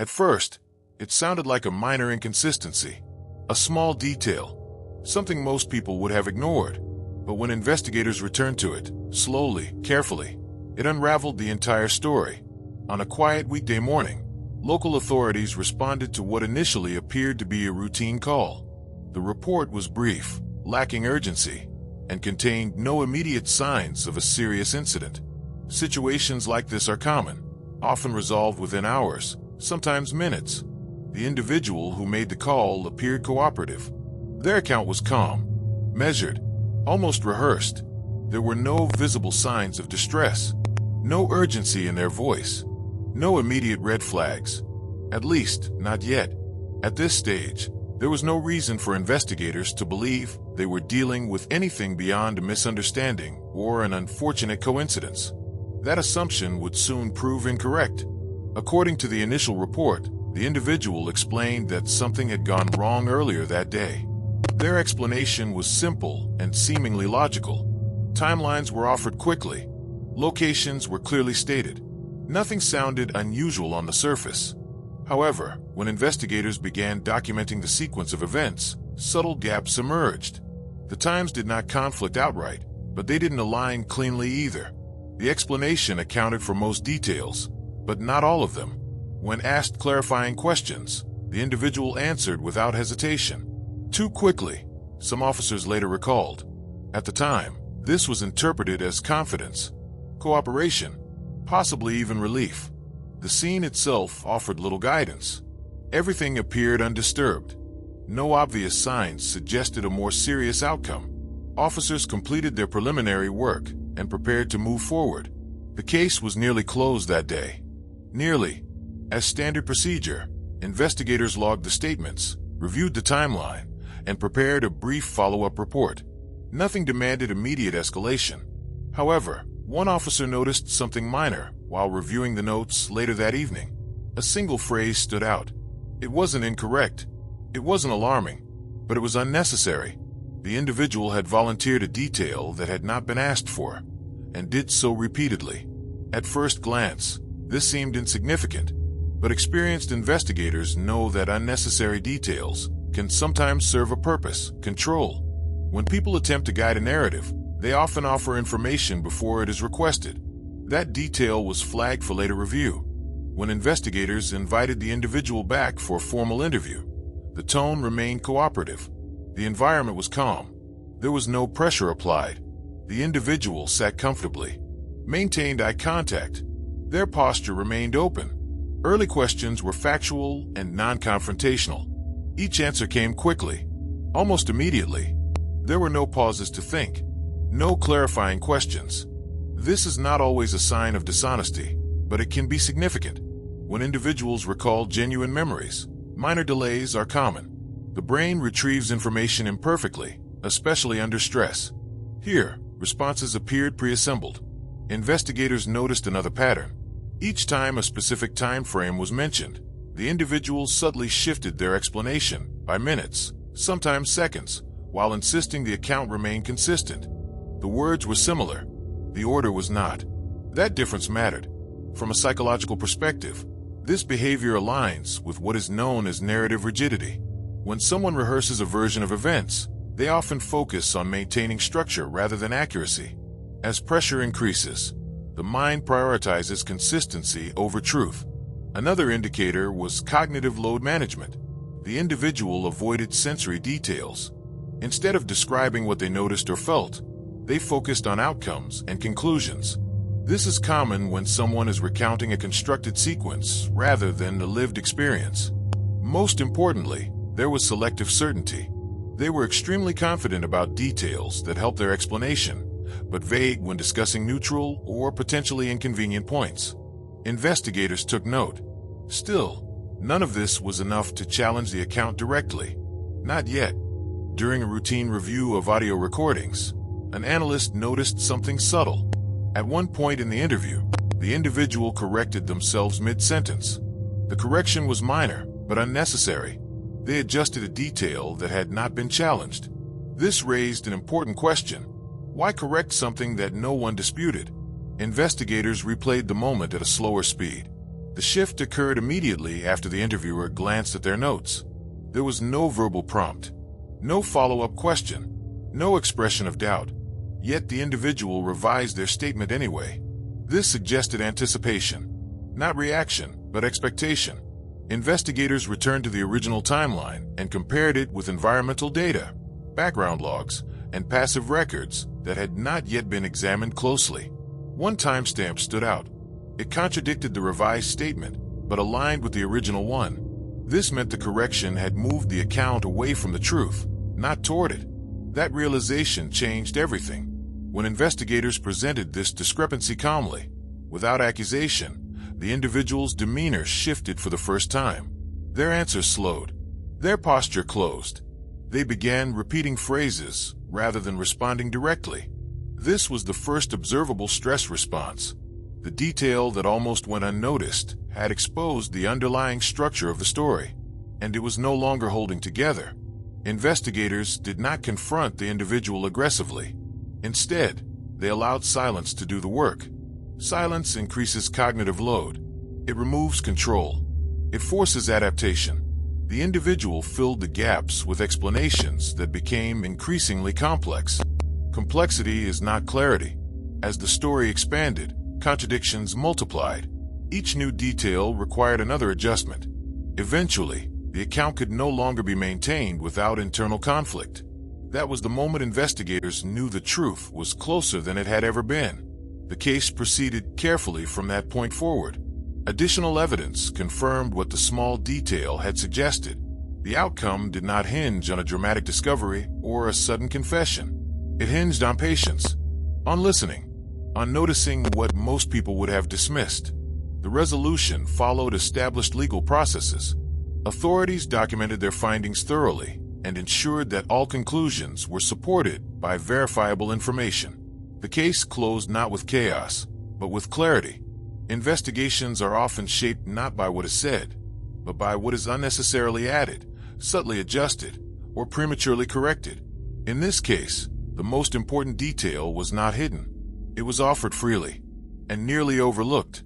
At first, it sounded like a minor inconsistency, a small detail, something most people would have ignored. But when investigators returned to it, slowly, carefully, it unraveled the entire story. On a quiet weekday morning, local authorities responded to what initially appeared to be a routine call. The report was brief, lacking urgency, and contained no immediate signs of a serious incident. Situations like this are common, often resolved within hours, sometimes minutes. The individual who made the call appeared cooperative. Their account was calm, measured, almost rehearsed. There were no visible signs of distress, no urgency in their voice, no immediate red flags. At least, not yet. At this stage, there was no reason for investigators to believe they were dealing with anything beyond a misunderstanding or an unfortunate coincidence. That assumption would soon prove incorrect. According to the initial report, the individual explained that something had gone wrong earlier that day. Their explanation was simple and seemingly logical. Timelines were offered quickly. Locations were clearly stated. Nothing sounded unusual on the surface. However, when investigators began documenting the sequence of events, subtle gaps emerged. The times did not conflict outright, but they didn't align cleanly either. The explanation accounted for most details, but not all of them. When asked clarifying questions, the individual answered without hesitation. Too quickly, some officers later recalled. At the time, this was interpreted as confidence, cooperation, possibly even relief. The scene itself offered little guidance. Everything appeared undisturbed. No obvious signs suggested a more serious outcome. Officers completed their preliminary work and prepared to move forward. The case was nearly closed that day. Nearly. As standard procedure, investigators logged the statements, reviewed the timeline, and prepared a brief follow-up report. Nothing demanded immediate escalation. However, one officer noticed something minor while reviewing the notes later that evening. A single phrase stood out. It wasn't incorrect. It wasn't alarming, but it was unnecessary. The individual had volunteered a detail that had not been asked for, and did so repeatedly. At first glance, this seemed insignificant, but experienced investigators know that unnecessary details can sometimes serve a purpose: control. When people attempt to guide a narrative, they often offer information before it is requested. That detail was flagged for later review. When investigators invited the individual back for a formal interview, the tone remained cooperative. The environment was calm. There was no pressure applied. The individual sat comfortably, maintained eye contact. Their posture remained open. Early questions were factual and non-confrontational. Each answer came quickly, almost immediately. There were no pauses to think, no clarifying questions. This is not always a sign of dishonesty, but it can be significant. When individuals recall genuine memories, minor delays are common. The brain retrieves information imperfectly, especially under stress. Here, responses appeared pre-assembled. Investigators noticed another pattern. Each time a specific time frame was mentioned, the individuals subtly shifted their explanation by minutes, sometimes seconds, while insisting the account remained consistent. The words were similar. The order was not. That difference mattered. From a psychological perspective, this behavior aligns with what is known as narrative rigidity. When someone rehearses a version of events, they often focus on maintaining structure rather than accuracy. As pressure increases, the mind prioritizes consistency over truth. Another indicator was cognitive load management. The individual avoided sensory details. Instead of describing what they noticed or felt, they focused on outcomes and conclusions. This is common when someone is recounting a constructed sequence rather than a lived experience. Most importantly, there was selective certainty. They were extremely confident about details that helped their explanation, but vague when discussing neutral or potentially inconvenient points. Investigators took note. Still, none of this was enough to challenge the account directly. Not yet. During a routine review of audio recordings, an analyst noticed something subtle. At one point in the interview, the individual corrected themselves mid-sentence. The correction was minor, but unnecessary. They adjusted a detail that had not been challenged. This raised an important question. Why correct something that no one disputed? Investigators replayed the moment at a slower speed. The shift occurred immediately after the interviewer glanced at their notes. There was no verbal prompt, no follow-up question, no expression of doubt. Yet the individual revised their statement anyway. This suggested anticipation, not reaction, but expectation. Investigators returned to the original timeline and compared it with environmental data, background logs, and passive records that had not yet been examined closely. One timestamp stood out. It contradicted the revised statement, but aligned with the original one. This meant the correction had moved the account away from the truth, not toward it. That realization changed everything. When investigators presented this discrepancy calmly, without accusation, the individual's demeanor shifted for the first time. Their answers slowed. Their posture closed. They began repeating phrases rather than responding directly. This was the first observable stress response. The detail that almost went unnoticed had exposed the underlying structure of the story, and it was no longer holding together. Investigators did not confront the individual aggressively. Instead, they allowed silence to do the work. Silence increases cognitive load. It removes control. It forces adaptation. The individual filled the gaps with explanations that became increasingly complex. Complexity is not clarity. As the story expanded, contradictions multiplied. Each new detail required another adjustment. Eventually, the account could no longer be maintained without internal conflict. That was the moment investigators knew the truth was closer than it had ever been. The case proceeded carefully from that point forward. Additional evidence confirmed what the small detail had suggested. The outcome did not hinge on a dramatic discovery or a sudden confession. It hinged on patience, on listening, on noticing what most people would have dismissed. The resolution followed established legal processes. Authorities documented their findings thoroughly and ensured that all conclusions were supported by verifiable information. The case closed not with chaos, but with clarity. Investigations are often shaped not by what is said, but by what is unnecessarily added, subtly adjusted, or prematurely corrected. In this case, the most important detail was not hidden. It was offered freely, and nearly overlooked.